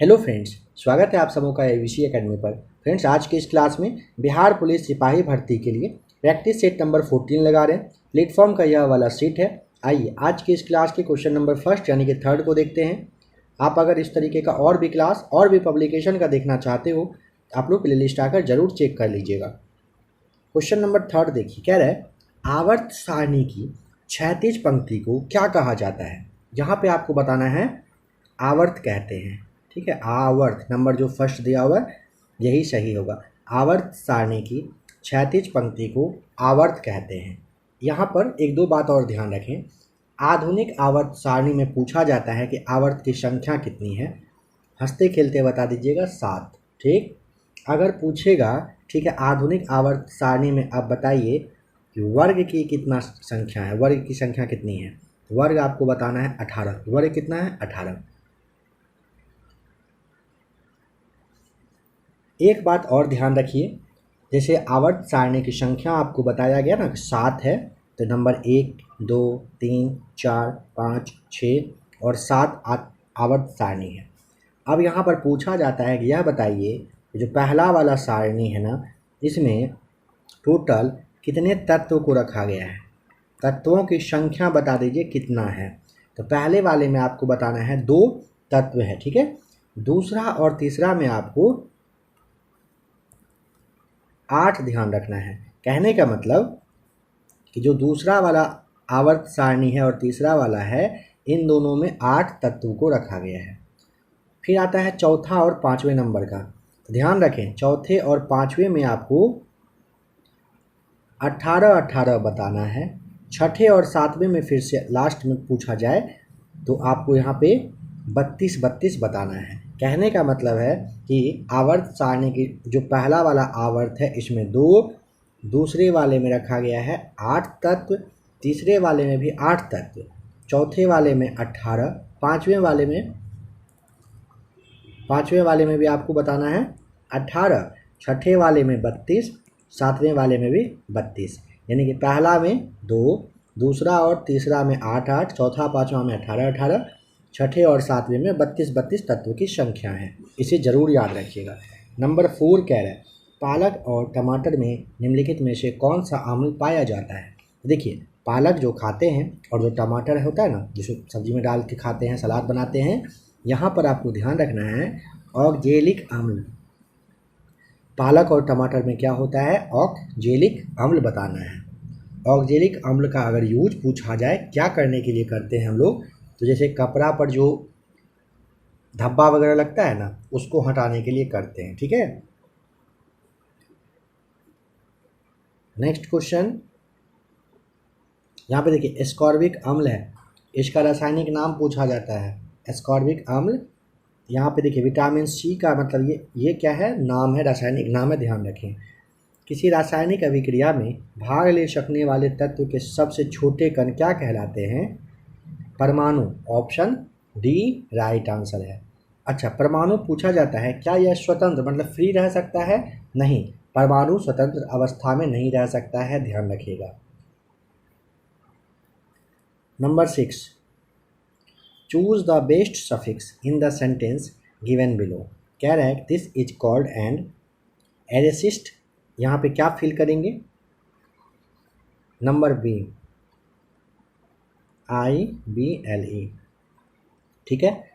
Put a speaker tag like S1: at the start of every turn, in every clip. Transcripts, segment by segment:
S1: Hello friends, स्वागत है आप सबों का एबीसी एकेडमी पर। फ्रेंड्स, आज के इस क्लास में बिहार पुलिस सिपाही भर्ती के लिए प्रैक्टिस सेट नंबर 14 लगा रहे हैं। प्लेटफॉर्म का यह वाला सीट है। आइए आज के इस क्लास के क्वेश्चन नंबर फर्स्ट यानी कि थर्ड को देखते हैं। आप अगर इस तरीके का और भी क्लास और भी पब्लिकेशन का देखना चाहते हो, आप लोग प्ले लिस्ट आकर जरूर चेक कर लीजिएगा। क्वेश्चन नंबर थर्ड देखिए, कह रहा है आवर्त सारणी की क्षैतिज पंक्ति को क्या कहा जाता है। यहाँ पे आपको बताना है आवर्त कहते हैं, ठीक है। आवर्त नंबर जो फर्स्ट दिया हुआ है यही सही होगा। आवर्त सारणी की क्षैतिज पंक्ति को आवर्त कहते हैं। यहाँ पर एक दो बात और ध्यान रखें। आधुनिक आवर्त सारणी में पूछा जाता है कि आवर्त की संख्या कितनी है। हंसते खेलते बता दीजिएगा 7, ठीक। अगर पूछेगा, ठीक है, आधुनिक आवर्त सारणी में आप बताइए कि वर्ग की कितना संख्या है, वर्ग की संख्या कितनी है। वर्ग आपको बताना है 18। वर्ग कितना है? 18। एक बात और ध्यान रखिए, जैसे आवर्त सारणी की संख्या आपको बताया गया ना 7 है, तो नंबर 1, 2, 3, 4, 5, 6 और 7 आवर्त सारणी है। अब यहाँ पर पूछा जाता है कि यह बताइए जो पहला वाला सारणी है ना, इसमें टोटल कितने तत्व को रखा गया है। तत्वों की संख्या बता दीजिए कितना है। तो पहले वाले में आपको बताना है 2 तत्व है, ठीक है। दूसरा और तीसरा में आपको 8 ध्यान रखना है। कहने का मतलब कि जो दूसरा वाला आवर्त सारणी है और तीसरा वाला है, इन दोनों में 8 तत्व को रखा गया है। फिर आता है चौथा और पांचवें नंबर का। तो ध्यान रखें, चौथे और पांचवें में आपको 18-18 बताना है। छठे और सातवें में फिर से लास्ट में पूछा जाए तो आपको यहाँ पे 32-32 बताना है। कहने का मतलब है कि आवर्त सारणी की जो पहला वाला आवर्त है इसमें 2, दूसरे वाले में रखा गया है 8 तत्व, तीसरे वाले में भी 8 तत्व, चौथे वाले में 18, पांचवें वाले में भी आपको बताना है 18, छठे वाले में 32, सातवें वाले में भी 32। यानी कि पहला में 2, दूसरा और तीसरा में 8-8, चौथा पांचवा में 18-18, छठे और सातवें में 32-32 तत्व की संख्या है। इसे जरूर याद रखिएगा। नंबर 4 कह रहा है पालक और टमाटर में निम्नलिखित में से कौन सा अम्ल पाया जाता है। देखिए, पालक जो खाते हैं और जो टमाटर होता है ना, जिसे सब्जी में डाल के खाते हैं, सलाद बनाते हैं, यहाँ पर आपको ध्यान रखना है ऑक्जेलिक अम्ल। पालक और टमाटर में क्या होता है? ऑक्जेलिक अम्ल बताना है। ऑक्जेलिक अम्ल का अगर यूज पूछा जाए क्या करने के लिए करते हैं हम लोग, तो जैसे कपड़ा पर जो धब्बा वगैरह लगता है ना, उसको हटाने के लिए करते हैं, ठीक है। नेक्स्ट क्वेश्चन, यहाँ पे देखिए एस्कॉर्बिक अम्ल है, इसका रासायनिक नाम पूछा जाता है। एस्कॉर्बिक अम्ल, यहाँ पे देखिए विटामिन सी का मतलब ये क्या है? नाम है, रासायनिक नाम है, ध्यान रखें। किसी रासायनिक अभिक्रिया में भाग ले सकने वाले तत्व के सबसे छोटे कण क्या कहलाते हैं? परमाणु। ऑप्शन डी राइट आंसर है। अच्छा, परमाणु पूछा जाता है, क्या यह स्वतंत्र मतलब फ्री रह सकता है? नहीं, परमाणु स्वतंत्र अवस्था में नहीं रह सकता है, ध्यान रखिएगा। Number 6, choose the best suffix in the sentence given below. कह रहा है दिस इज कॉल्ड एंड एरेसिस्ट। यहाँ पे क्या फिल करेंगे? नंबर बी, IBLE, ठीक है।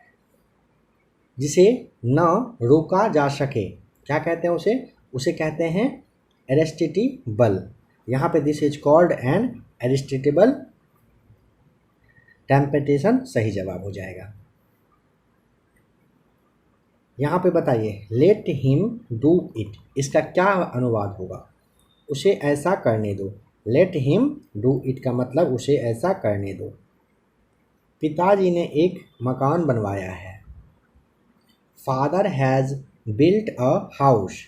S1: जिसे न रोका जा सके, क्या कहते हैं उसे? उसे कहते हैं एरेस्टिटिबल। यहाँ पे this is called an irresistible temptation सही जवाब हो जाएगा। यहाँ पे बताइए लेट हिम डू इट, इसका क्या अनुवाद होगा? उसे ऐसा करने दो। लेट हिम डू इट का मतलब उसे ऐसा करने दो। पिताजी ने एक मकान बनवाया है। Father has built a house.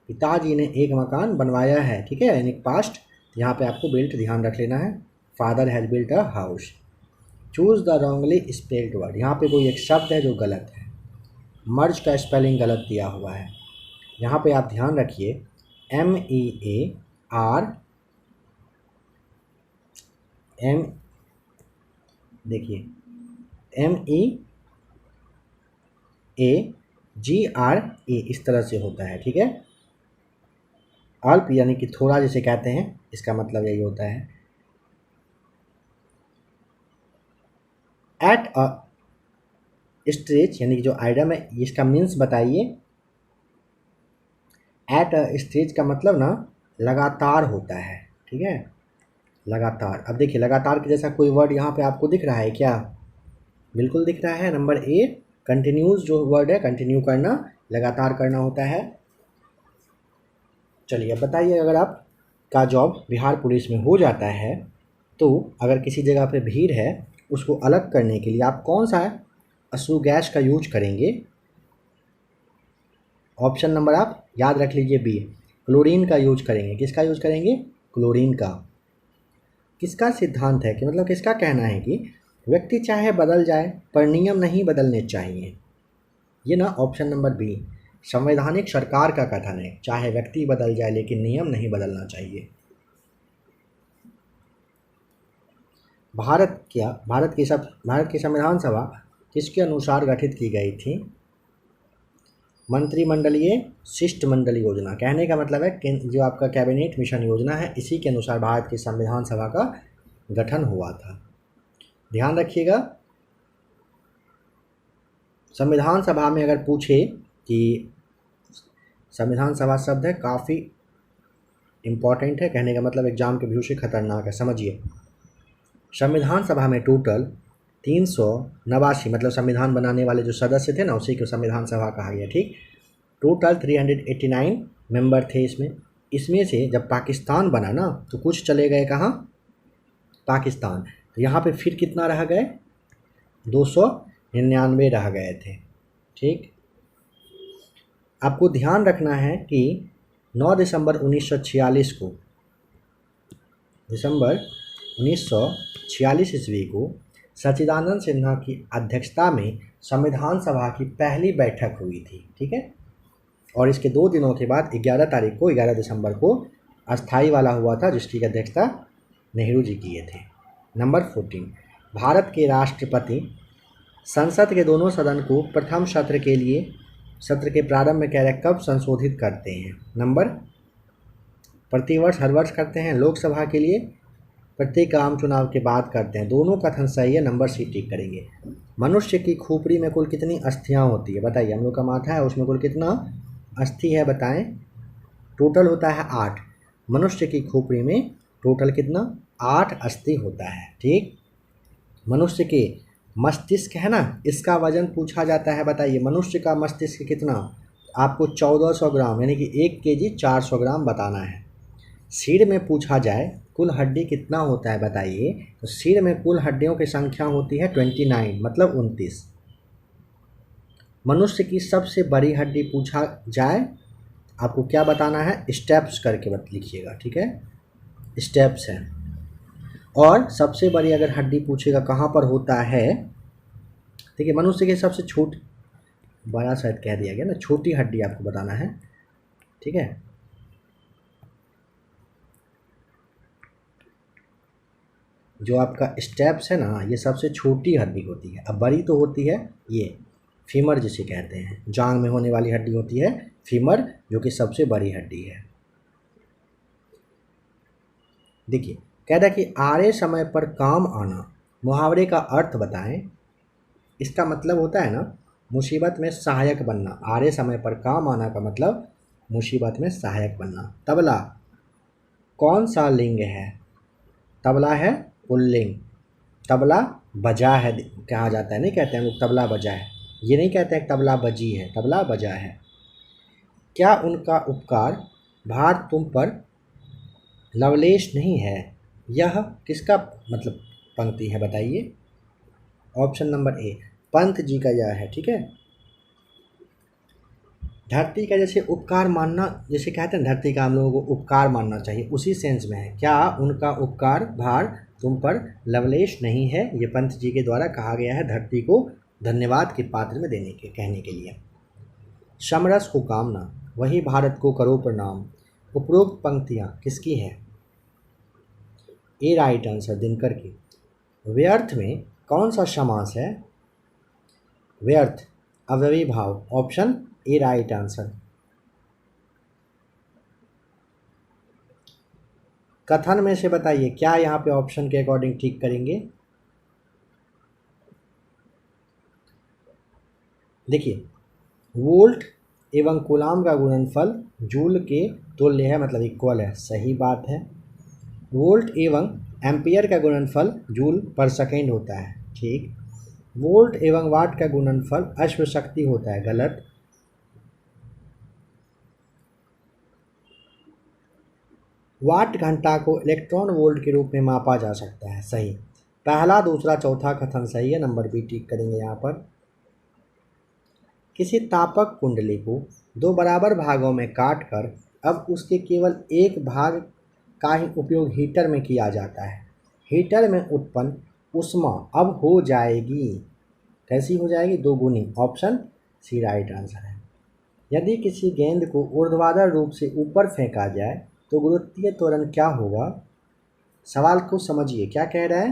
S1: पिताजी ने एक मकान बनवाया है, ठीक है, यानी पास्ट। यहाँ पे आपको बिल्ट ध्यान रख लेना है। Father has built a house. Choose the wrongly spelled word, यहाँ पे कोई एक शब्द है जो गलत है। मर्ज का स्पेलिंग गलत दिया हुआ है। यहाँ पे आप ध्यान रखिए MEAR, एम, देखिए A इस तरह से होता है, ठीक है। अल्प यानी कि थोड़ा जिसे कहते हैं, इसका मतलब यही होता है। एट अ स्टेज यानी कि जो आइटम है, इसका मीन्स बताइए। एट अ स्टेज का मतलब ना लगातार होता है, ठीक है, लगातार। अब देखिए लगातार के जैसा कोई वर्ड यहाँ पे आपको दिख रहा है क्या? बिल्कुल दिख रहा है। नंबर ए कंटिन्यूस जो वर्ड है, कंटिन्यू करना, लगातार करना होता है। चलिए अब बताइए, अगर आप का जॉब बिहार पुलिस में हो जाता है तो अगर किसी जगह पे भीड़ है उसको अलग करने के लिए आप कौन सा अश्रु गैस का यूज करेंगे? ऑप्शन नंबर आप याद रख लीजिए बी, क्लोरीन का यूज करेंगे। किसका यूज करेंगे? क्लोरीन का। किसका सिद्धांत है कि मतलब किसका कहना है कि व्यक्ति चाहे बदल जाए पर नियम नहीं बदलने चाहिए? ये ना ऑप्शन नंबर बी संवैधानिक सरकार का कथन है, चाहे व्यक्ति बदल जाए लेकिन नियम नहीं बदलना चाहिए। भारत की संविधान सभा किसके अनुसार गठित की गई थी? मंत्रिमंडलीय शिष्टमंडल योजना। कहने का मतलब है कि जो आपका कैबिनेट मिशन योजना है, इसी के अनुसार भारत की संविधान सभा का गठन हुआ था। ध्यान रखिएगा, संविधान सभा में अगर पूछे कि संविधान सभा शब्द है काफ़ी इम्पॉर्टेंट है, कहने का मतलब एग्जाम के व्यू से खतरनाक है। समझिए, संविधान सभा में टोटल 389 मतलब संविधान बनाने वाले जो सदस्य थे ना, उसी को संविधान सभा कहा गया, ठीक। टोटल 389 मेंबर थे इसमें से जब पाकिस्तान बना ना तो कुछ चले गए कहाँ? पाकिस्तान। तो यहाँ पे फिर कितना रह गए? 299 रह गए थे, ठीक। आपको ध्यान रखना है कि 9 दिसंबर 1946 को, दिसंबर 1946 ईस्वी को सच्चिदानंद सिन्हा की अध्यक्षता में संविधान सभा की पहली बैठक हुई थी, ठीक है। और इसके 2 दिनों के बाद 11 तारीख को, 11 दिसंबर को अस्थाई वाला हुआ था, जिसकी अध्यक्षता नेहरू जी किए थे। नंबर 14 भारत के राष्ट्रपति संसद के दोनों सदन को प्रथम सत्र के प्रारंभ में कब संशोधित करते हैं? नंबर प्रतिवर्ष, हर वर्ष करते हैं। लोकसभा के लिए प्रत्येक आम चुनाव के बाद करते हैं। दोनों कथन सही है, नंबर सी टिक करेंगे। मनुष्य की खोपड़ी में कुल कितनी अस्थियां होती है? बताइए, हम लोग का माथा है उसमें कुल कितना अस्थि है बताएं? टोटल होता है 8। मनुष्य की खोपड़ी में टोटल कितना? 8 अस्थि होता है, ठीक। मनुष्य के मस्तिष्क है ना, इसका वजन पूछा जाता है, बताइए मनुष्य का मस्तिष्क कितना? आपको 1400 ग्राम यानी कि 1 केजी 400 ग्राम बताना है। सिर में पूछा जाए कुल हड्डी कितना होता है बताइए, तो सिर में कुल हड्डियों की संख्या होती है 29 मतलब 29। मनुष्य की सबसे बड़ी हड्डी पूछा जाए, आपको क्या बताना है? स्टेप्स करके लिखिएगा, ठीक है, स्टेप्स हैं। और सबसे बड़ी अगर हड्डी पूछेगा कहाँ पर होता है, देखिए मनुष्य की सबसे छोटी, बड़ा शायद कह दिया गया ना, छोटी हड्डी आपको बताना है, ठीक है। जो आपका स्टेप्स है ना, ये सबसे छोटी हड्डी होती है। अब बड़ी तो होती है ये फीमर जिसे कहते हैं, जांग में होने वाली हड्डी होती है फीमर, जो कि सबसे बड़ी हड्डी है। देखिए कह रहा है कि आरे समय पर काम आना, मुहावरे का अर्थ बताएं। इसका मतलब होता है ना मुसीबत में सहायक बनना। आरे समय पर काम आना का मतलब मुसीबत में सहायक बनना। तबला कौन सा लिंग है? तबला है पुल्लिंग। तबला बजा है कहा जाता है, नहीं कहते हैं लोग तबला बजा है, ये नहीं कहते हैं तबला बजी है, तबला बजा है। क्या उनका उपकार भार तुम पर लवलेश नहीं है? यह किसका मतलब पंक्ति है बताइए? ऑप्शन नंबर ए पंत जी का यह है, ठीक है। धरती का जैसे उपकार मानना, जैसे कहते हैं धरती का हम लोगों को उपकार मानना चाहिए, उसी सेंस में है। क्या उनका उपकार भार तुम पर लवलेश नहीं है? ये पंत जी के द्वारा कहा गया है धरती को धन्यवाद के पात्र में देने के कहने के लिए। समरस को कामना वही भारत को करो प्रणाम, उपरोक्त पंक्तियाँ किसकी है? ए राइट आंसर दिनकर की। व्यर्थ में कौन सा समास है? व्यर्थ अवयवी भाव, ऑप्शन ए राइट आंसर। कथन में से बताइए क्या यहाँ पे ऑप्शन के अकॉर्डिंग ठीक करेंगे। देखिए, वोल्ट एवं कूलाम का गुणनफल जूल के तुल्य है, मतलब इक्वल है, सही बात है। वोल्ट एवं एम्पियर का गुणनफल जूल पर सेकेंड होता है, ठीक। वोल्ट एवं वाट का गुणनफल अश्व शक्ति होता है, गलत। वाट घंटा को इलेक्ट्रॉन वोल्ट के रूप में मापा जा सकता है, सही। पहला, दूसरा, चौथा कथन सही है, नंबर बी टिक करेंगे यहाँ पर। किसी तापक कुंडली को दो बराबर भागों में काटकर अब उसके केवल एक भाग का ही उपयोग हीटर में किया जाता है। हीटर में उत्पन्न ऊष्मा अब हो जाएगी, कैसी हो जाएगी, दोगुनी, ऑप्शन सी राइट आंसर है। यदि किसी गेंद को ऊर्ध्वाधर रूप से ऊपर फेंका जाए तो गुरुत्वीय त्वरण क्या होगा। सवाल को समझिए, क्या कह रहा है,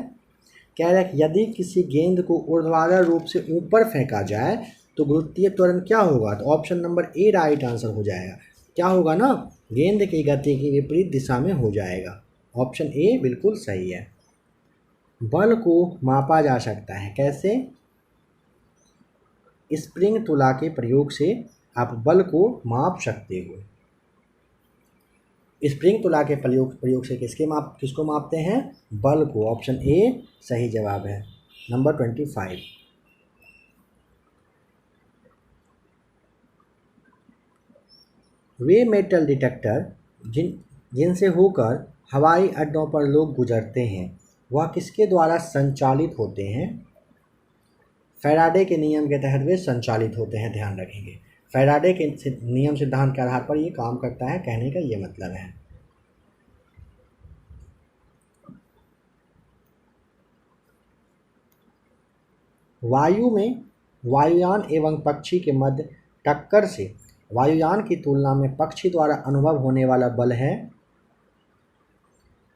S1: कह रहा है कि यदि किसी गेंद को ऊर्ध्वाधर रूप से ऊपर फेंका जाए तो गुरुत्वीय त्वरण क्या होगा, तो ऑप्शन नंबर ए राइट आंसर हो जाएगा। क्या होगा ना, गेंद की गति की विपरीत दिशा में हो जाएगा, ऑप्शन ए बिल्कुल सही है। बल को मापा जा सकता है, कैसे, स्प्रिंग तुला के प्रयोग से आप बल को माप सकते हो। स्प्रिंग तुला के प्रयोग से किसको मापते हैं, बल को, ऑप्शन ए सही जवाब है। नंबर 25, वे मेटल डिटेक्टर जिनसे होकर हवाई अड्डों पर लोग गुजरते हैं वह किसके द्वारा संचालित होते हैं। फैराडे के नियम के तहत वे संचालित होते हैं, ध्यान रखेंगे। फैराडे के नियम सिद्धांत के आधार पर ये काम करता है, कहने का ये मतलब है। वायु में वायुयान एवं पक्षी के मध्य टक्कर से वायुयान की तुलना में पक्षी द्वारा अनुभव होने वाला बल है,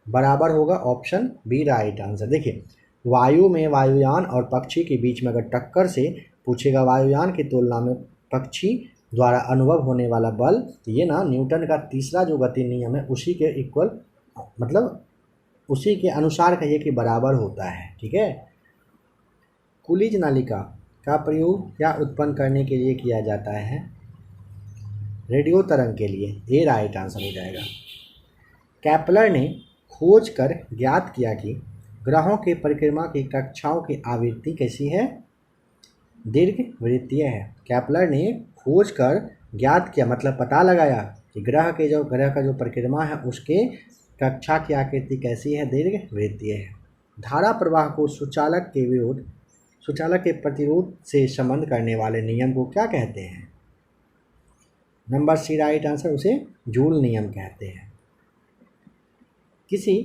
S1: बराबर होगा, ऑप्शन बी राइट आंसर। देखिए, वायु में वायुयान और पक्षी के बीच में अगर टक्कर से पूछेगा वायुयान की तुलना में पक्षी द्वारा अनुभव होने वाला बल, तो ये ना न्यूटन का तीसरा जो गति नियम है उसी के इक्वल, मतलब उसी के अनुसार कहिए कि बराबर होता है, ठीक है। कुलिज नलिका का प्रयोग क्या उत्पन्न करने के लिए किया जाता है, रेडियो तरंग के लिए, ये राइट आंसर हो जाएगा। केपलर ने खोज कर ज्ञात किया कि ग्रहों की परिक्रमा की कक्षाओं की आवृत्ति कैसी है, दीर्घवृत्तीय है। केपलर ने खोज कर ज्ञात किया, मतलब पता लगाया कि ग्रह का जो परिक्रमा है उसके कक्षा की आकृति कैसी है, दीर्घवृत्तीय है। धारा प्रवाह को सुचालक के प्रतिरोध से संबंध करने वाले नियम को क्या कहते हैं, नंबर सी राइट आंसर, उसे जूल नियम कहते हैं। किसी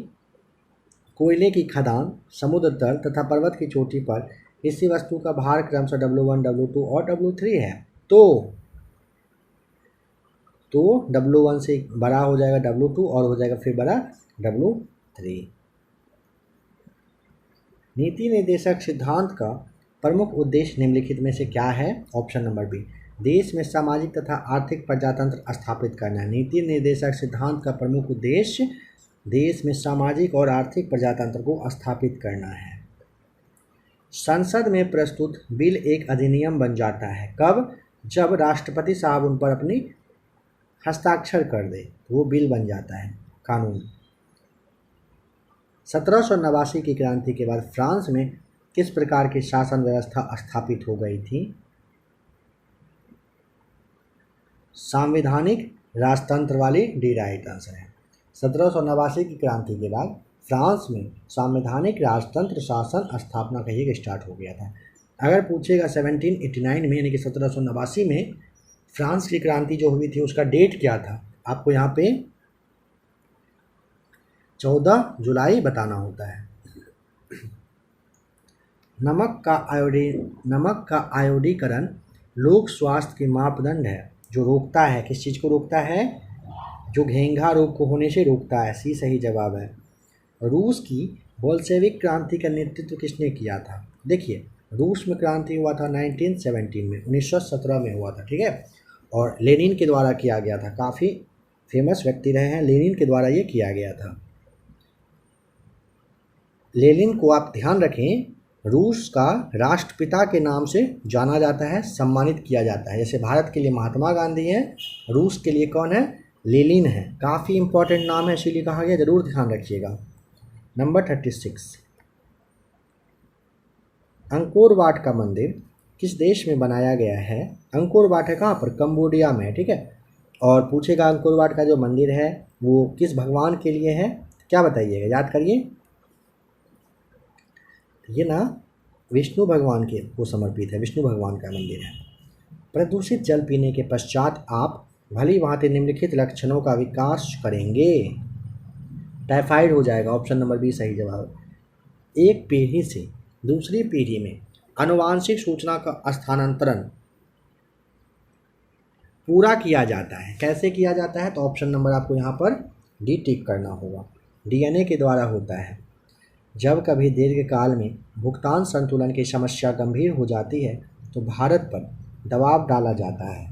S1: कोयले की खदान, समुद्र तल तथा पर्वत की चोटी पर किसी वस्तु का भार क्रमशः W1, W2 और W3 है तो W1 से बड़ा हो जाएगा W2 और हो जाएगा फिर बड़ा W3। नीति निर्देशक सिद्धांत का प्रमुख उद्देश्य निम्नलिखित में से क्या है, ऑप्शन नंबर बी, देश में सामाजिक तथा आर्थिक प्रजातंत्र स्थापित करना। नीति निर्देशक सिद्धांत का प्रमुख उद्देश्य देश में सामाजिक और आर्थिक प्रजातंत्र को स्थापित करना है। संसद में प्रस्तुत बिल एक अधिनियम बन जाता है कब, जब राष्ट्रपति साहब उन पर अपनी हस्ताक्षर कर दे तो वो बिल बन जाता है, कानून। 1789 की क्रांति के बाद फ्रांस में किस प्रकार की शासन व्यवस्था स्थापित हो गई थी, संवैधानिक राजतंत्र वाली, डी राइट आंसर है। 1789 की क्रांति के बाद फ्रांस में संवैधानिक राजतंत्र शासन स्थापना कहिए स्टार्ट हो गया था। अगर पूछेगा 1789 में यानी कि 1789 में फ्रांस की क्रांति जो हुई थी उसका डेट क्या था, आपको यहाँ पे 14 जुलाई बताना होता है। नमक का आयोडीकरण लोक स्वास्थ्य के मापदंड है जो रोकता है, किस चीज़ को रोकता है, जो घेंघा रोग को होने से रोकता है, सी सही जवाब है। रूस की बोल्शेविक क्रांति का नेतृत्व किसने किया था, देखिए रूस में क्रांति हुआ था 1917 में, 1917 में हुआ था, ठीक है। और लेनिन के द्वारा किया गया था, काफ़ी फेमस व्यक्ति रहे हैं, लेनिन के द्वारा ये किया गया था। लेनिन को आप ध्यान रखें, रूस का राष्ट्रपिता के नाम से जाना जाता है, सम्मानित किया जाता है। जैसे भारत के लिए महात्मा गांधी हैं, रूस के लिए कौन है? लेनिन है। काफ़ी इंपॉर्टेंट नाम है, इसीलिए कहा गया, जरूर ध्यान रखिएगा। नंबर 36, अंकोर वाट का मंदिर किस देश में बनाया गया है? अंकोर वाट है कहाँ पर? कंबोडिया में, ठीक है। और पूछेगा अंकोर वाट का जो मंदिर है वो किस भगवान के लिए है? क्या बताइएगा, याद करिए। ये ना विष्णु भगवान के को समर्पित है, विष्णु भगवान का मंदिर है। प्रदूषित जल पीने के पश्चात आप भली भांति निम्नलिखित लक्षणों का विकास करेंगे। टाइफाइड हो जाएगा, ऑप्शन नंबर बी सही जवाब। एक पीढ़ी से दूसरी पीढ़ी में आनुवांशिक सूचना का स्थानांतरण पूरा किया जाता है। कैसे किया जाता है? तो ऑप्शन नंबर आपको यहाँ पर डी टिक करना होगा। डीएनए के द्वारा होता है। जब कभी दीर्घकाल में भुगतान संतुलन की समस्या गंभीर हो जाती है तो भारत पर दबाव डाला जाता है।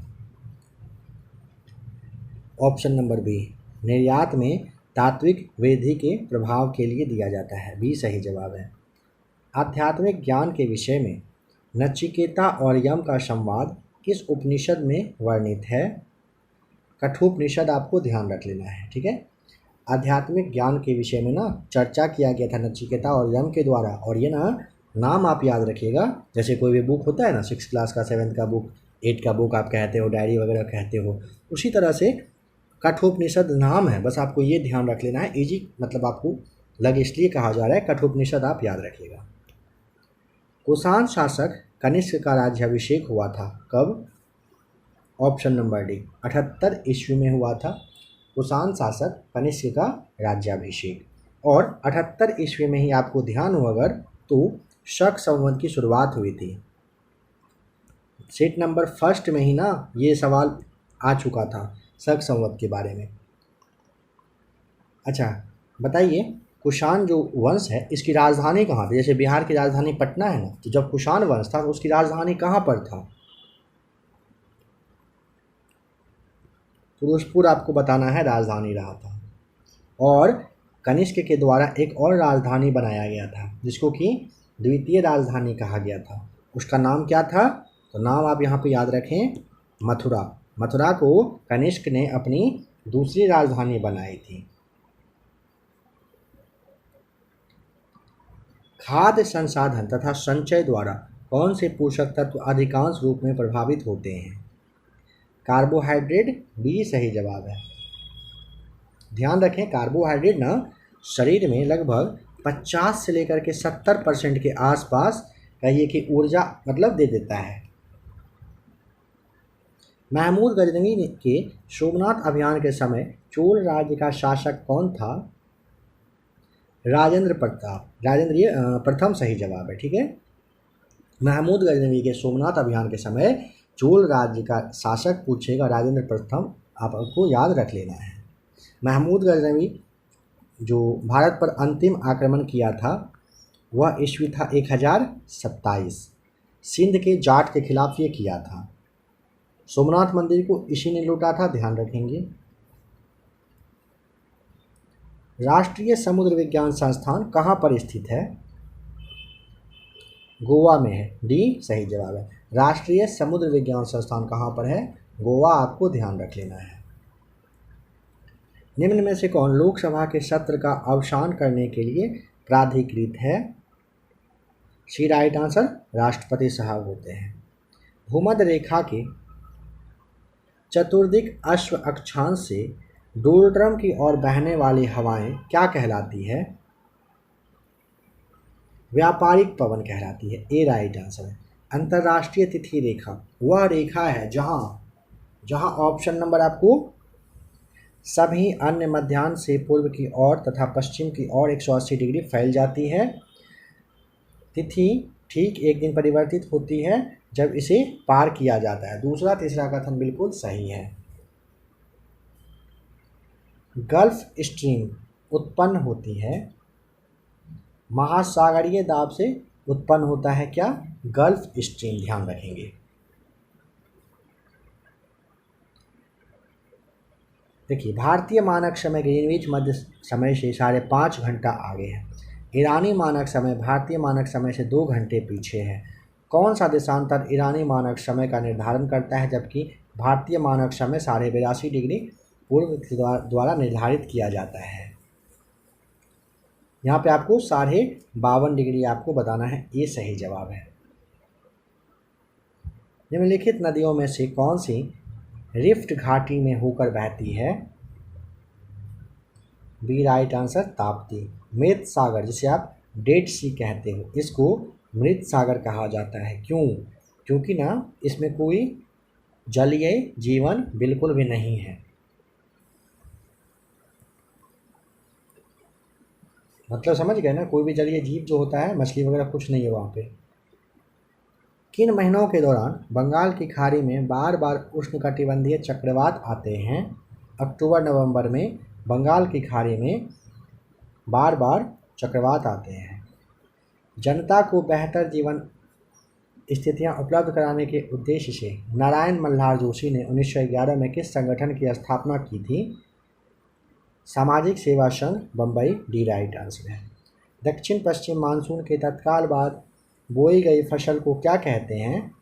S1: ऑप्शन नंबर बी, निर्यात में तात्विक वृद्धि के प्रभाव के लिए दिया जाता है। बी सही जवाब है। आध्यात्मिक ज्ञान के विषय में नचिकेता और यम का संवाद किस उपनिषद में वर्णित है? कठोपनिषद आपको ध्यान रख लेना है, ठीक है। आध्यात्मिक ज्ञान के विषय में ना चर्चा किया गया था नचिकेता और यम के द्वारा। और ये ना नाम आप याद रखिएगा, जैसे कोई भी बुक होता है ना, 6 क्लास का, 7 का बुक, 8 का बुक आप कहते हो, डायरी वगैरह कहते हो, उसी तरह से कठोपनिषद नाम है, बस आपको ये ध्यान रख लेना है। इजी मतलब आपको लगे इसलिए कहा जा रहा है, कठोपनिषद आप याद रखिएगा। कुषाण शासक कनिष्क का राज्याभिषेक हुआ था कब? ऑप्शन नंबर डी, 78 ईस्वी में हुआ था कुषाण शासक कनिष्क का राज्याभिषेक। और 78 ईस्वी में ही आपको ध्यान हो अगर तो शक संवत की शुरुआत हुई थी। सेट नंबर फर्स्ट में ही ना ये सवाल आ चुका था शक संवत के बारे में। अच्छा बताइए, कुषाण जो वंश है इसकी राजधानी कहाँ थी? जैसे बिहार की राजधानी पटना है ना, तो जब कुषाण वंश था तो उसकी राजधानी कहाँ पर था? फिरोजपुर आपको बताना है राजधानी रहा था। और कनिष्क के द्वारा एक और राजधानी बनाया गया था जिसको कि द्वितीय राजधानी कहा गया था। उसका नाम क्या था? तो नाम आप यहाँ पे याद रखें, मथुरा। मथुरा को कनिष्क ने अपनी दूसरी राजधानी बनाई थी। खाद्य संसाधन तथा संचय द्वारा कौन से पोषक तत्व अधिकांश रूप में प्रभावित होते हैं? कार्बोहाइड्रेट। बी सही जवाब है। ध्यान रखें, कार्बोहाइड्रेट ना शरीर में लगभग 50 से लेकर के 70% के आसपास कहिए कि ऊर्जा मतलब दे देता है। महमूद गजनवी के सोमनाथ अभियान के समय चोल राज्य का शासक कौन था? राजेंद्र प्रताप। राजेंद्र ये प्रथम सही जवाब है, ठीक है। महमूद गजनवी के सोमनाथ अभियान के समय चोल राज्य का शासक पूछेगा राजेंद्र प्रथम, आपको याद रख लेना है। महमूद गजनवी जो भारत पर अंतिम आक्रमण किया था वह ईस्वी था 1027। सिंध के जाट के खिलाफ ये किया था। सोमनाथ मंदिर को इसी ने लूटा था, ध्यान रखेंगे। राष्ट्रीय समुद्र विज्ञान संस्थान कहाँ पर स्थित है? गोवा में है। डी सही जवाब है। राष्ट्रीय समुद्र विज्ञान संस्थान कहाँ पर है? गोवा, आपको ध्यान रख लेना है। निम्न में से कौन लोकसभा के सत्र का अवसान करने के लिए प्राधिकृत है? सी राइट आंसर, राष्ट्रपति साहब होते हैं। भूमध्य रेखा के चतुर्दिक अश्व अक्षांश से डोलड्रम की ओर बहने वाली हवाएं क्या कहलाती है? व्यापारिक पवन कहलाती है। ए राइट आंसर है। अंतर्राष्ट्रीय तिथि रेखा वह रेखा है जहां ऑप्शन नंबर आपको सभी अन्य मध्याह्न से पूर्व की ओर तथा पश्चिम की ओर 180 डिग्री फैल जाती है। तिथि ठीक एक दिन परिवर्तित होती है जब इसे पार किया जाता है। दूसरा तीसरा कथन बिल्कुल सही है। गल्फ स्ट्रीम उत्पन्न होती है महासागरीय दाब से उत्पन्न होता है क्या? गल्फ स्ट्रीम ध्यान रखेंगे। देखिए, भारतीय मानक समय ग्रीनविच मध्य समय से 5.5 घंटा आगे है। ईरानी मानक समय भारतीय मानक समय से 2 घंटे पीछे है। कौन सा देशांतर ईरानी मानक समय का निर्धारण करता है, जबकि भारतीय मानक समय 82.5 डिग्री पूर्व द्वारा निर्धारित किया जाता है। यहाँ पे आपको 52.5 डिग्री आपको बताना है, ये सही जवाब है। निम्नलिखित नदियों में से कौन सी रिफ्ट घाटी में होकर बहती है? B right answer, Tapti. मृत सागर, जिसे आप डेड सी कहते हो, इसको मृत सागर कहा जाता है। क्यों? क्योंकि ना इसमें कोई जलीय जीवन बिल्कुल भी नहीं है। मतलब समझ गए ना, कोई भी जलीय जीव जो होता है, मछली वगैरह कुछ नहीं है वहाँ पे। किन महीनों के दौरान बंगाल की खाड़ी में बार बार उष्णकटिबंधीय चक्रवात आते हैं? अक्टूबर नवंबर में बंगाल की खाड़ी में बार बार चक्रवात आते हैं। जनता को बेहतर जीवन स्थितियां उपलब्ध कराने के उद्देश्य से नारायण मल्हार जोशी ने 1911 में किस संगठन की स्थापना की थी? सामाजिक सेवा संघ, बम्बई। डी राइट आंसर है। दक्षिण पश्चिम मानसून के तत्काल बाद बोई गई फसल को क्या कहते हैं?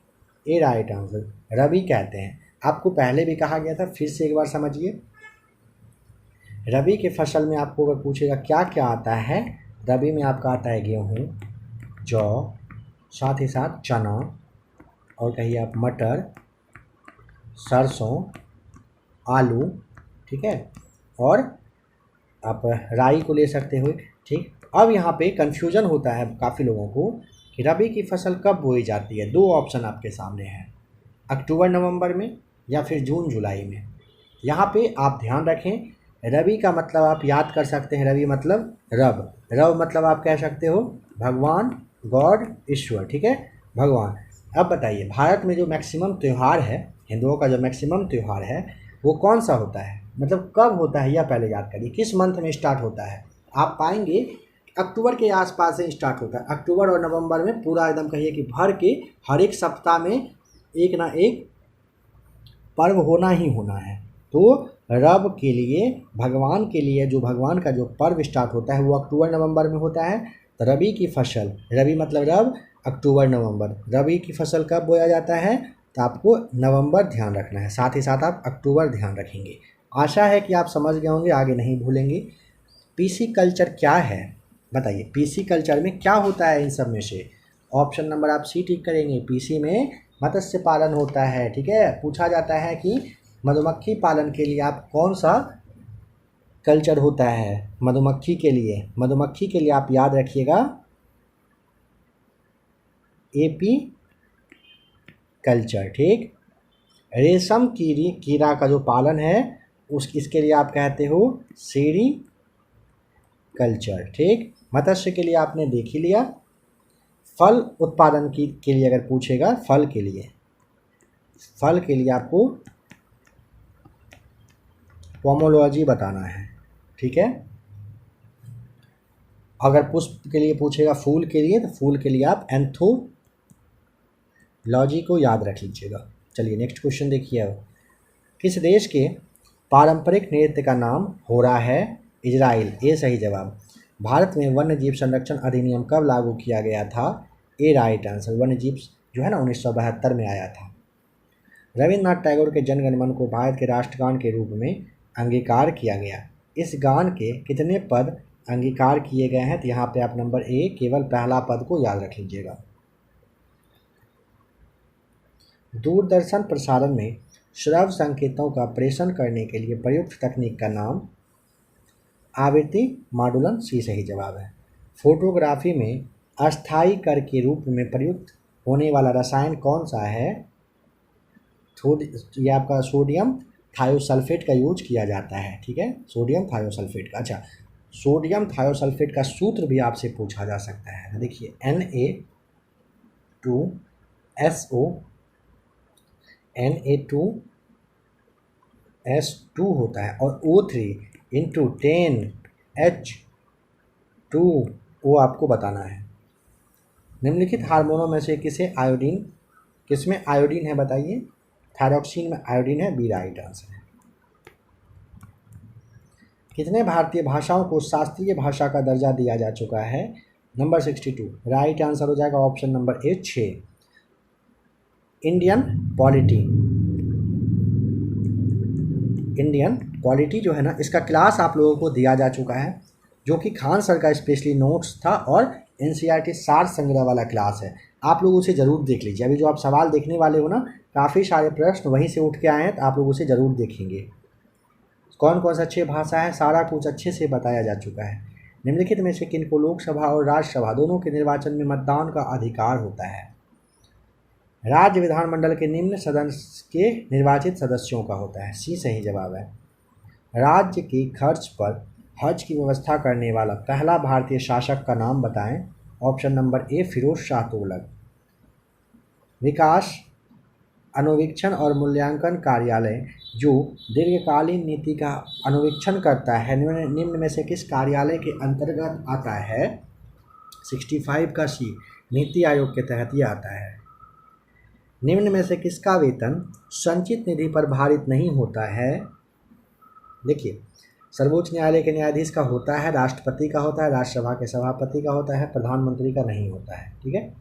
S1: ए राइट आंसर, रबी कहते हैं। आपको पहले भी कहा गया था, फिर से एक बार समझिए। रबी के फसल में आपको अगर पूछेगा क्या क्या आता है, रबी में आपका आता है गेहूँ, जौ, साथ ही साथ चना, और कहिए आप मटर, सरसों, आलू, ठीक है, और आप राई को ले सकते हो। ठीक, अब यहाँ पे कन्फ्यूजन होता है काफ़ी लोगों को कि रबी की फसल कब बोई जाती है। 2 ऑप्शन आपके सामने हैं, अक्टूबर नवंबर में या फिर जून जुलाई में। यहाँ पे आप ध्यान रखें, रवि का मतलब आप याद कर सकते हैं, रवि मतलब रब, रब मतलब आप कह सकते हो भगवान, गॉड, ईश्वर, ठीक है, भगवान। अब बताइए, भारत में जो मैक्सिमम त्यौहार है, हिंदुओं का जो मैक्सिमम त्यौहार है, वो कौन सा होता है, मतलब कब होता है, यह पहले याद करिए। किस मंथ में स्टार्ट होता है? आप पाएंगे अक्टूबर के आसपास से स्टार्ट होता है। अक्टूबर और नवंबर में पूरा एकदम कहिए कि भर के हर एक सप्ताह में एक ना एक पर्व होना ही होना है। तो रब के लिए, भगवान के लिए जो भगवान का जो पर्व स्टार्ट होता है वो अक्टूबर नवंबर में होता है। तो रबी की फसल, रबी मतलब रब, अक्टूबर नवंबर, रबी की फसल कब बोया जाता है? तो आपको नवंबर ध्यान रखना है, साथ ही साथ आप अक्टूबर ध्यान रखेंगे। आशा है कि आप समझ गए होंगे, आगे नहीं भूलेंगे। पीसी कल्चर क्या है? बताइए, पीसी कल्चर में क्या होता है इन सब में से? ऑप्शन नंबर आप सी टिक करेंगे। पीसी में मत्स्य पालन होता है, ठीक है। पूछा जाता है कि मधुमक्खी पालन के लिए आप कौन सा कल्चर होता है? मधुमक्खी के लिए, मधुमक्खी के लिए आप याद रखिएगा एपी कल्चर, ठीक। रेशम कीड़ा का जो पालन है इसके लिए आप कहते हो सेरी कल्चर, ठीक। मत्स्य के लिए आपने देख ही लिया। फल उत्पादन के लिए अगर पूछेगा, फल के लिए आपको पोमोलॉजी बताना है, ठीक है। अगर पुष्प के लिए पूछेगा, फूल के लिए, तो फूल के लिए आप एंथोलॉजी को याद रख लीजिएगा। चलिए नेक्स्ट क्वेश्चन देखिए। अब किस देश के पारंपरिक नृत्य का नाम होरा है? इजराइल, ये सही जवाब। भारत में वन्य जीव संरक्षण अधिनियम कब लागू किया गया था? ए राइट आंसर, वन्य जीव जो है ना 1972 में आया था। रविन्द्रनाथ टैगोर के जनगण मन को भारत के राष्ट्रगान के रूप में अंगीकार किया गया। इस गान के कितने पद अंगीकार किए गए हैं? तो यहाँ पे आप नंबर ए, केवल पहला पद को याद रख लीजिएगा। दूरदर्शन प्रसारण में श्रव्य संकेतों का प्रेषण करने के लिए प्रयुक्त तकनीक का नाम? आवृत्ति माडुलन, सी सही जवाब है। फोटोग्राफी में अस्थायी कर के रूप में प्रयुक्त होने वाला रसायन कौन सा है? ये आपका सोडियम थायोसल्फेट का यूज किया जाता है, ठीक है, सोडियम थायोसल्फेट का। अच्छा, सोडियम थायोसल्फेट का सूत्र भी आपसे पूछा जा सकता है। देखिए Na2SO, Na2S2 होता है, और O3 × 10H2O आपको बताना है। निम्नलिखित हार्मोनों में से किसमें आयोडीन है बताइए। थायरॉक्सिन में आयोडीन है, बी राइट आंसर है। कितने भारतीय भाषाओं को शास्त्रीय भाषा का दर्जा दिया जा चुका है। नंबर 62 राइट आंसर हो जाएगा ऑप्शन नंबर ए 6। इंडियन पॉलिटी जो है ना, इसका क्लास आप लोगों को दिया जा चुका है, जो कि खान सर का स्पेशली नोट्स था और एनसीईआरटी सार संग्रह वाला क्लास है। आप लोग उसे ज़रूर देख लीजिए। अभी जो आप सवाल देखने वाले हो ना, काफ़ी सारे प्रश्न वहीं से उठ के आए हैं, तो आप लोग उसे ज़रूर देखेंगे। कौन कौन सा अच्छी भाषा है, सारा कुछ अच्छे से बताया जा चुका है। निम्नलिखित में से किनको लोकसभा और राज्यसभा दोनों के निर्वाचन में मतदान का अधिकार होता है। राज्य विधानमंडल के निम्न सदन के निर्वाचित सदस्यों का होता है, सी सही जवाब है। राज्य के खर्च पर हज की व्यवस्था करने वाला पहला भारतीय शासक का नाम बताएं। Option number A Firoz Shah Tughlaq. विकास अनुवीक्षण और मूल्यांकन कार्यालय जो दीर्घकालीन नीति का अनुवीक्षण करता है, निम्न में से किस कार्यालय के अंतर्गत आता है। 65 का सी नीति आयोग के तहत ये आता है। निम्न में से किसका वेतन संचित निधि पर भारित नहीं होता है। देखिए, सर्वोच्च न्यायालय के न्यायाधीश का होता है, राष्ट्रपति का होता है, राज्यसभा के सभापति का होता है, प्रधानमंत्री का नहीं होता है। ठीक है,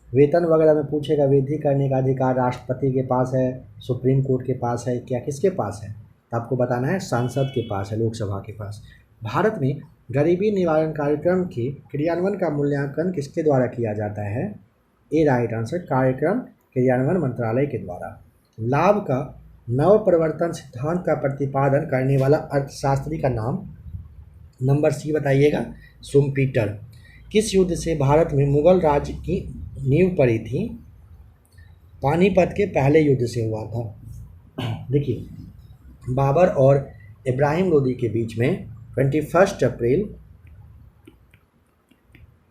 S1: वेतन वगैरह में पूछेगा, वृद्धि करने का अधिकार राष्ट्रपति के पास है, सुप्रीम कोर्ट के पास है, क्या किसके पास है, तो आपको बताना है सांसद के पास है, लोकसभा के पास। भारत में गरीबी निवारण कार्यक्रम के क्रियान्वयन का मूल्यांकन किसके द्वारा किया जाता है। ए राइट आंसर, कार्यक्रम क्रियान्वयन मंत्रालय के द्वारा। लाभ का नव प्रवर्तन सिद्धांत का प्रतिपादन करने वाला अर्थशास्त्री का नाम। नंबर सी बताइएगा, सुम्पीटर। किस युद्ध से भारत में मुगल राज्य की नींव पड़ी थी। पानीपत के पहले युद्ध से हुआ था। देखिए, बाबर और इब्राहिम लोदी के बीच में 21 अप्रैल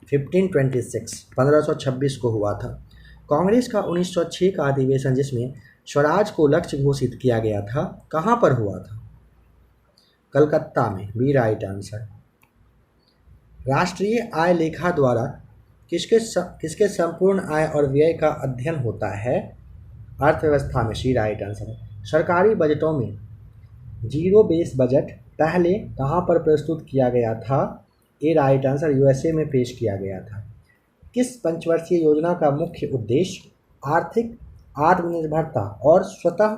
S1: 1526 को हुआ था। कांग्रेस का 1906 का अधिवेशन जिसमें स्वराज को लक्ष्य घोषित किया गया था, कहाँ पर हुआ था। कलकत्ता में, बी राइट आंसर। राष्ट्रीय आय लेखा द्वारा किसके संपूर्ण आय और व्यय का अध्ययन होता है। अर्थव्यवस्था में, सी राइट आंसर है। सरकारी बजटों में जीरो बेस बजट पहले कहाँ पर प्रस्तुत किया गया था। ए राइट आंसर, यूएसए में पेश किया गया था। किस पंचवर्षीय योजना का मुख्य उद्देश्य आर्थिक आत्मनिर्भरता और स्वतः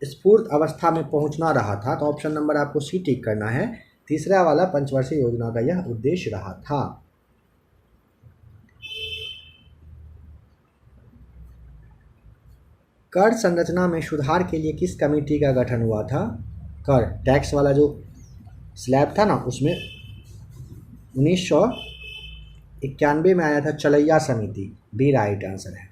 S1: स्फूर्त अवस्था में पहुंचना रहा था। तो ऑप्शन नंबर आपको सी टिक करना है, तीसरा वाला पंचवर्षीय योजना का यह उद्देश्य रहा था। कर संरचना में सुधार के लिए किस कमेटी का गठन हुआ था। कर टैक्स वाला जो स्लैब था ना, उसमें 1991 में आया था चलैया समिति, बी राइट आंसर है।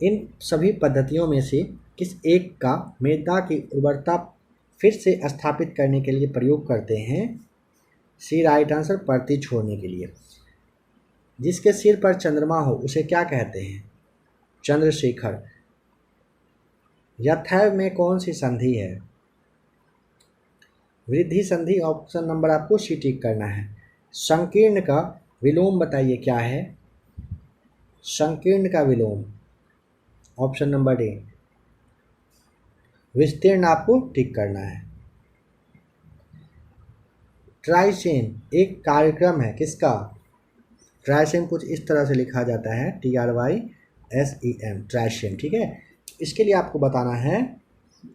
S1: इन सभी पद्धतियों में से किस एक का मृदा की उर्वरता फिर से स्थापित करने के लिए प्रयोग करते हैं। सी राइट आंसर, परती छोड़ने के लिए। जिसके सिर पर चंद्रमा हो उसे क्या कहते हैं। चंद्रशेखर। यथैव में कौन सी संधि है। वृद्धि संधि। ऑप्शन नंबर आपको सी टिक करना है। संकीर्ण का विलोम बताइए क्या है। संकीर्ण का विलोम, ऑप्शन नंबर ए। विस्तीर्ण आपको टिक करना है। ट्राइसेम एक कार्यक्रम है किसका। ट्राइसेम कुछ इस तरह से लिखा जाता है, TRYSEM, ट्राइसेम। ठीक है, इसके लिए आपको बताना है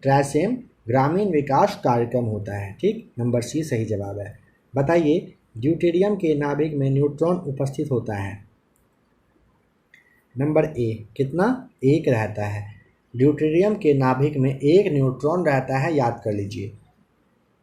S1: ट्राइसेम ग्रामीण विकास कार्यक्रम होता है। ठीक, नंबर सी सही जवाब है। बताइए, ड्यूटेरियम के नाभिक में न्यूट्रॉन उपस्थित होता है। नंबर ए, कितना, एक रहता है। ड्यूटेरियम के नाभिक में एक न्यूट्रॉन रहता है, याद कर लीजिए।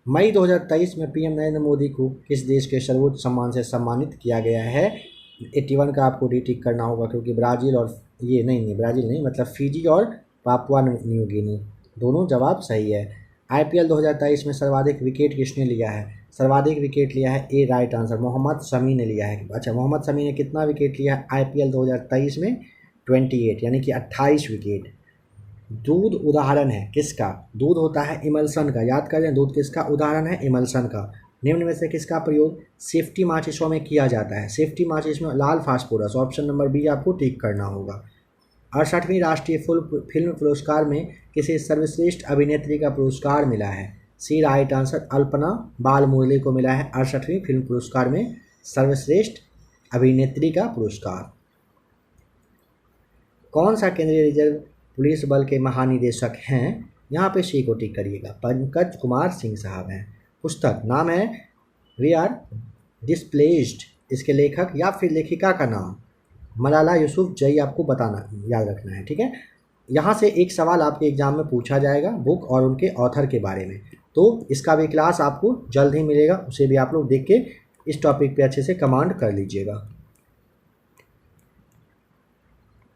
S1: मई 2023 में पीएम नरेंद्र मोदी को किस देश के सर्वोच्च सम्मान से सम्मानित किया गया है। 81 का आपको डी टिक करना होगा, क्योंकि ब्राज़ील और ये नहीं ब्राज़ील नहीं, मतलब फिजी और पापुआ न्यू गिनी, दोनों जवाब सही है। IPL 2023 में सर्वाधिक विकेट किसने लिया है। सर्वाधिक विकेट लिया है, ए राइट आंसर, मोहम्मद शमी ने लिया है। अच्छा, मोहम्मद शमी ने कितना विकेट लिया है IPL 2023 में। 28, यानी कि 28 विकेट। दूध उदाहरण है किसका। दूध होता है इमल्सन का, याद करें, दूध किसका उदाहरण है, इमल्सन का। निम्न में से किसका प्रयोग सेफ्टी माचिसों में किया जाता है? सेफ्टी माचिस में लाल फास्फोरस, ऑप्शन नंबर बी आपको टिक करना होगा। 68वीं राष्ट्रीय फिल्म पुरस्कार में किसे सर्वश्रेष्ठ अभिनेत्री का पुरस्कार मिला है? सी राइट आंसर, अल्पना बालमुरली को मिला है 68वीं फिल्म पुरस्कार में सर्वश्रेष्ठ अभिनेत्री का पुरस्कार। कौन सा केंद्रीय रिजर्व पुलिस बल के महानिदेशक हैं? यहाँ पे सी को टिक करिएगा, पंकज कुमार सिंह साहब हैं। पुस्तक नाम है वी आर डिस्प्लेस्ड, इसके लेखक या फिर लेखिका का नाम मलाला यूसुफजई आपको बताना याद रखना है, ठीक है। यहाँ से एक सवाल आपके एग्जाम में पूछा जाएगा बुक और उनके ऑथर के बारे में, तो इसका भी क्लास आपको जल्द ही मिलेगा, उसे भी आप लोग देख के इस टॉपिक पे अच्छे से कमांड कर लीजिएगा।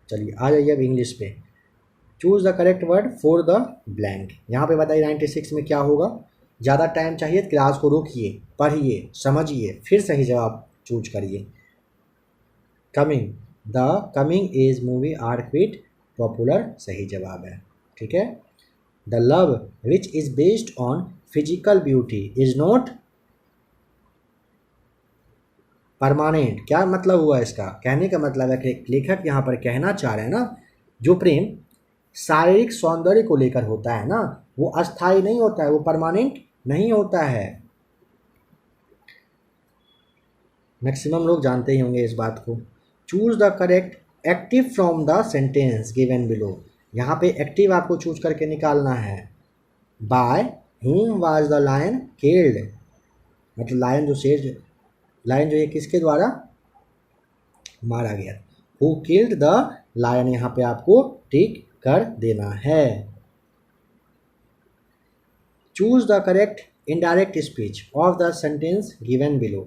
S1: चलिए आ जाइए अब इंग्लिश पे। Choose the correct word for the blank. यहाँ पे बताइए 96 में क्या होगा। ज़्यादा टाइम चाहिए क्लास को रोकिए, पढ़िए, समझिए, फिर सही जवाब चूज करिए। Coming, the coming age movie are quite popular सही जवाब है, ठीक है। The love which is based on physical beauty is not permanent. क्या मतलब हुआ इसका? कहने का मतलब है कि लेखक यहाँ पर कहना चाह रहे हैं ना, जो प्रेम शारीरिक सौंदर्य को लेकर होता है ना, वो अस्थायी नहीं होता है, वो परमानेंट नहीं होता है। मैक्सिमम लोग जानते ही होंगे इस बात को। Choose the correct active from the sentence given below. यहाँ पे एक्टिव आपको चूज करके निकालना है। By whom was the lion killed, मतलब लायन जो है किसके द्वारा मारा गया। Who killed the lion, यहाँ पे आपको टिक कर देना है। Choose the correct indirect speech of the sentence given below.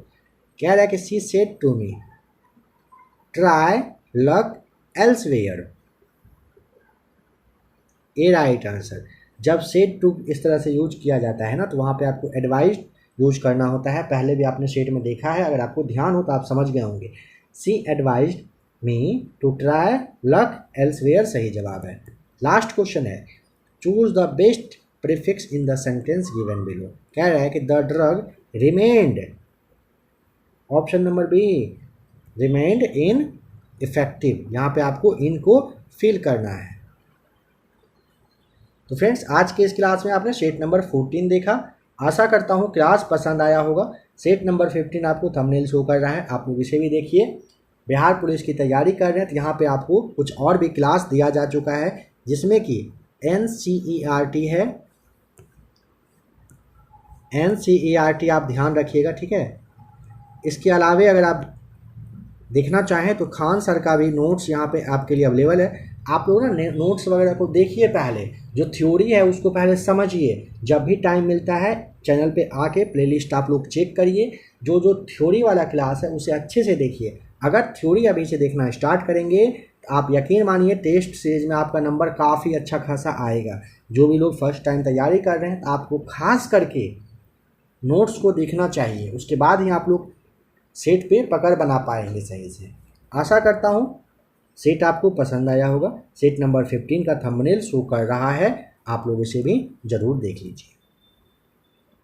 S1: कह रहा है कि she said to me try luck elsewhere, a right answer. जब सेड टू इस तरह से यूज किया जाता है ना, तो वहाँ पे आपको एडवाइज यूज करना होता है। पहले भी आपने सेट में देखा है, अगर आपको ध्यान हो तो आप समझ गए होंगे। She advised me to try luck elsewhere सही जवाब है। लास्ट क्वेश्चन है choose the best prefix in the sentence given below. कह रहा है कि the drug remained, option number B, remained ineffective. यहाँ पे आपको इनको फिल करना है। तो फ्रेंड्स आज के इस क्लास में आपने सेट नंबर 14 देखा। आशा करता हूँ क्लास पसंद आया होगा। सेट नंबर 15 आपको थंबनेल शो कर रहा है, आप लोग इसे भी देखिए। बिहार पुलिस की तैयारी कर रहे हैं तो यहाँ पे आपको कुछ और भी क्लास दिया जा चुका है, जिसमें कि NCERT है। NCERT आप ध्यान रखिएगा, ठीक है। इसके अलावे अगर आप देखना चाहें तो खान सर का भी नोट्स यहाँ पे आपके लिए अवेलेबल है। आप लोग ना नोट्स वगैरह को देखिए, पहले जो थ्योरी है उसको पहले समझिए। जब भी टाइम मिलता है चैनल पे आके प्लेलिस्ट आप लोग चेक करिए। जो जो थ्योरी वाला क्लास है उसे अच्छे से देखिए। अगर थ्योरी अभी से देखना स्टार्ट करेंगे तो आप यकीन मानिए टेस्ट सीरीज में आपका नंबर काफ़ी अच्छा खासा आएगा। जो भी लोग फर्स्ट टाइम तैयारी कर रहे हैं तो आपको खास करके नोट्स को देखना चाहिए, उसके बाद ही आप लोग सेट पे पकड़ बना पाएंगे सही से। आशा करता हूँ सेट आपको पसंद आया होगा। सेट नंबर 15 का थंबनेल शो कर रहा है, आप लोग इसे भी ज़रूर देख लीजिए।